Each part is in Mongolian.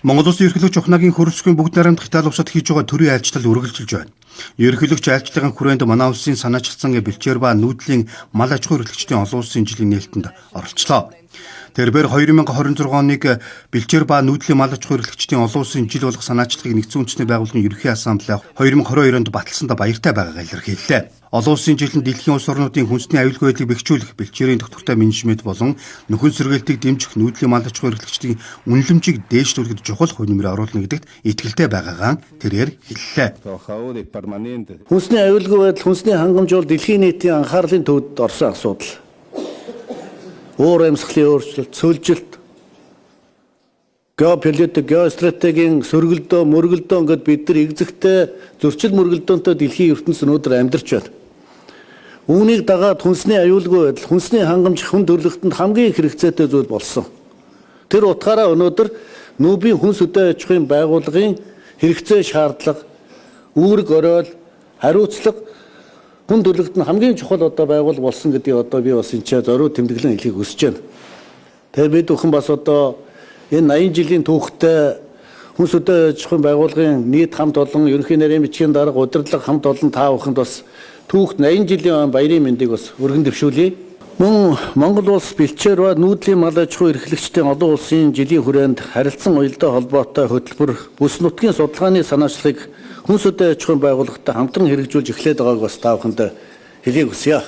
Монгол Улсын ерөнхийлөгч Ухнагийн хөрөлцгийн бүгд найрамдах Итали улсад хийж байгаа төрийн айлчлал үргэлжилж байна. Ерөнхийлөгч айлчлагын хүрээнд манай улсын санаачилсан бэлчээр ба нүүдлийн мал аж ахуй эрхлэгчдийн олон улсын жилийн нээлтэнд оролцлоо. Тэрээр 2026 оныг бэлчээр ба нүүдлийн мал аж ахуй эрхлэгчдийн олон улсын жил болох санаачлагыг нэгдсэн үндэсний байгууллагын ерөнхий ассамблеа 2022-нд баталсандаа баяртай байгаагаа илэрхийллээ. Олон улсын жилинд дэлхийн улс орнуудын хүнсний аюулгүй байдлыг бэхжүүлэх, бэлчээрийн доктортой менежмент болон нөхөн сэргээлтийг дэмжих, нүүдлийн мал аж ахуй эрхлэгчдийн үнэлэмжийг дээшлүүлэхэд чухал хувь нэмрээ оруулна гэдэгт итгэлтэй байгаагаа тэрээр хэллээ. Хүнсний аюулгүй байдал, хүнсний хангамж бол дэлхийн нийтийн анхаарлын төвд орсон асуудал. Уур амьсгалын өөрчлөлт, сөөлжилт, геополитик, геостратегийн сөргөлдөө, мөргөлдөө ингээд бид нар игзэгтэй зөрчил мөргөлдөөнтэй дэлхийн ертөнцийн өнөөдөр амьдарч байна. Үүнийг дагаад хүнсний аюулгүй байдал, хүнсний хангамж хүн төрөлхтөнд хамгийн их хэрэгцээтэй зүйл болсон. Тэр утгаараа өнөөдөр нүүбийн хүнс хөдөө аж ахуйн байгууллагын хэрэгцээ шаардлага, үүрэг оройл, хариуцлага хүн төрөлхтөнд хамгийн чухал байгуулга болсон гэдгийг би бас энэ ч зориуд тэмдэглэн хэлхийг хүсэж байна. Тэгэхээр бид бүхэн бас энэ 80 жилийн түүхтэй хүнс хөдөө аж ахуйн байгууллагын нийт хамт олон ерөнхий нарийн бичгийн дарга удирдлага хамт олон та бүхэнд бас түүхт 80 жилийн баярын мэндийг бас өргөн дэвшүүлье. Мөн Монгол улс бэлчээр ба нүүдлийн мал аж ахуй эрхлэгчдийн олон улсын жилийн хүрээнд харилцан уялдаа холбоотой хөтөлбөр бүс нутгийн судалгааны санаачлагыг хүнс хөдөө аж ахуйн байгууллагатай хамтран хэрэгжүүлж эхлээд байгааг бас та бүхэнд хэлхийг хүсье.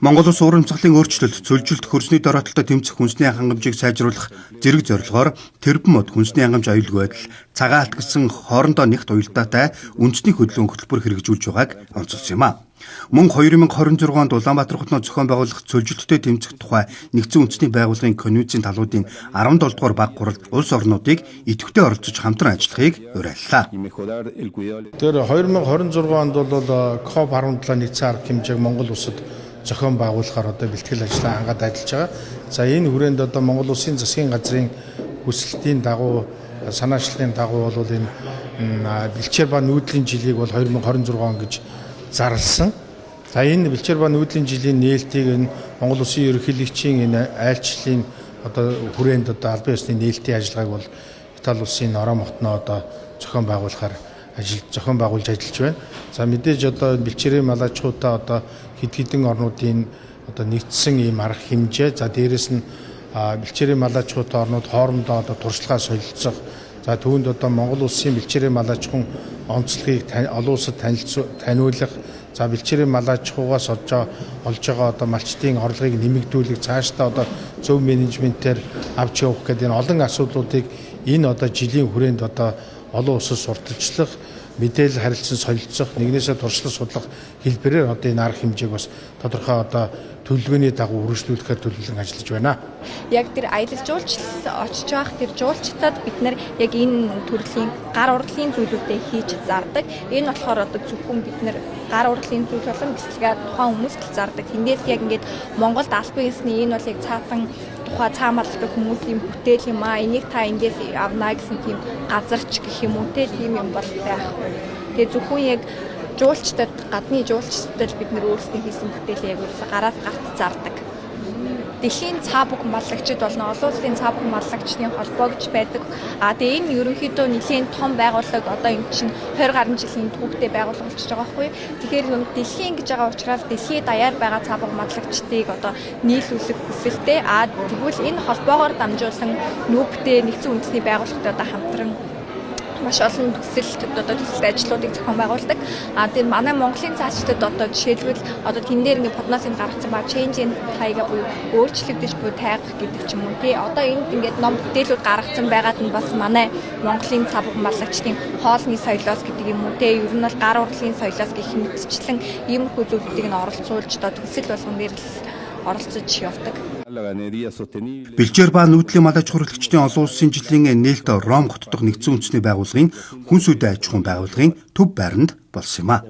Монгол улс уур амьсгалын өөрчлөлт, цөлжилт, хөрсний дороотолтой тэмцэх хүнсний хангамжийг сайжруулах зэрэг зорилгоор тэрбэн мод хүнсний хангамж аюулгүй байдал, цагаалт гэсэн хоорондоо нэгт уялдаатай үндэсний хөтөлбөр хэрэгжүүлж байгааг онцолсон юм а. Мөн 2026 онд Улаанбаатар хотноо зохион байгуулах цөлжилттэй тэмцэх тухай нэгдсэн үндэсний байгууллагын конвенцийн талуудын 17 дугаар баг гурал улс орнуудыг идэвхтэй оролцож хамтран ажиллахыг уриаллаа. Тэр 2026 онд бол COP17 нийтсэн арга хэмжээг Монгол улсад зохион байгуулахаар бэлтгэл ажлаа ангаад ажиллаж байгаа. За энэ хүрээнд Монгол улсын засгийн газрын хүсэлтийн дагуу санаачлагын дагуу бол энэ бэлчээр ба нүүдлийн жилийг бол 2026 он гэж зарласан. За энэ бэлчээр ба нүүдлийн жилийн нээлтийг энэ Монгол улсын ерөнхийлөгчийн энэ айлчлалын хүрээнд албан ёсны нээлтийн ажиллагааг бол Итали улсын Ором хотноо зохион байгуулахаар зохион байгуулж ажиллаж байна. За мэдээж бэлчээрийн мал аж ахуйтай хэд хэдэн орнуудын нэгдсэн ийм арга хэмжээ. За дээрэс нь бэлчээрийн мал аж ахуйтай орнууд хоорондоо туршлагаа солилцох. За түүнд Монгол улсын бэлчээрийн мал аж ахуйн онцлогийг олон улсад таниулах. За бэлчээрийн мал аж ахуйгаас олж байгаа малчдын орлогыг нэмэгдүүлэх, цаашдаа зөв менежментээр авч явах гэдэг энэ олон асуудлуудыг энэ жилийн хүрээнд олон улсад сурталчлах, мэдээлэл харилцан солилцох, нэгнээсээ туршлага судлах хэлбэрээр энэ арга хэмжээг бас тодорхой төлөвлөгөөний дагуу үргэлжлүүлэхээр төлөвлөн ажиллаж байна. Яг тэр аялал жуулчлал очиж байх тэр жуулчдад бид нар яг энэ төрлийн гар урлагийн зүйлүүдээ хийж зардаг. Энэ болохоор зөвхөн бид нар гар урлагийн зүйл болон бэлтгэлээ тухайн хүмүүст л зардаг. Тэндээс яг ингээд Монголд албан ёсны энэ бол яг цаатан тухай цаамарлах хүмүүсийн бүтээл юм аа. Энийг та эндээс авнаа гэсэн тийм газарч гэх юм уу те тийм юм бол байхгүй. Тэгээ зөвхөн яг жуулчдад, гадны жуулчдад бид нэр өөрсдөө хийсэн бүтээлээ яг өөрөөсөө гараад гарт зардаг. Дэлхийн цаа бүг маллагчид болно, олон улсын цаа бүг маллагчдын холбоо гэж байдаг. Тэгээ энэ ерөнхийдөө нэлийн том байгууллага энэ чинь 20 гаруй жилийн түүхтэй байгууллага болчихж байгаа байхгүй. Тэгэхээр дэлхийн гэж байгаа учраас дэлхийн даяар байгаа цаа бүг маллагчдыг нийлүүлэх хүсэлтэй. Тэгвэл энэ холбоогоор дамжуулан нүүбтэй нэгдсэн үндэсний байгууллагатай хамтран маш олон төсөлт ажлуудыг зохион байгуулдаг. Тэр манай Монголын цаашдад жишээлбэл тэн дээр подноос гаргацсан ба change in тайга буюу өөрчлөгдөж буй тайгах гэдэг ч юм уу тий. Энд ингээд ном бүтээлүүд гаргацсан байгаад нь бас манай Монголын цаа бүхэн маллагчдын хоолны соёлоос гэдэг юм уу тий. Ер нь бол гар урлагийн соёлоос гэх мэтчлэн иймэрхүү зүйлүүдийг нь оролцуулж төсөл болгон дээр оролцож явдаг. Бэлчээр ба нүүдлийн мал аж ахуй эрхлэгчдийн олон улсын жилийн нээлт Ром хот дахь нэгдсэн үндэсний байгууллагын хүнс хөдөө аж ахуйн байгууллагын төв байранд болсон юм а.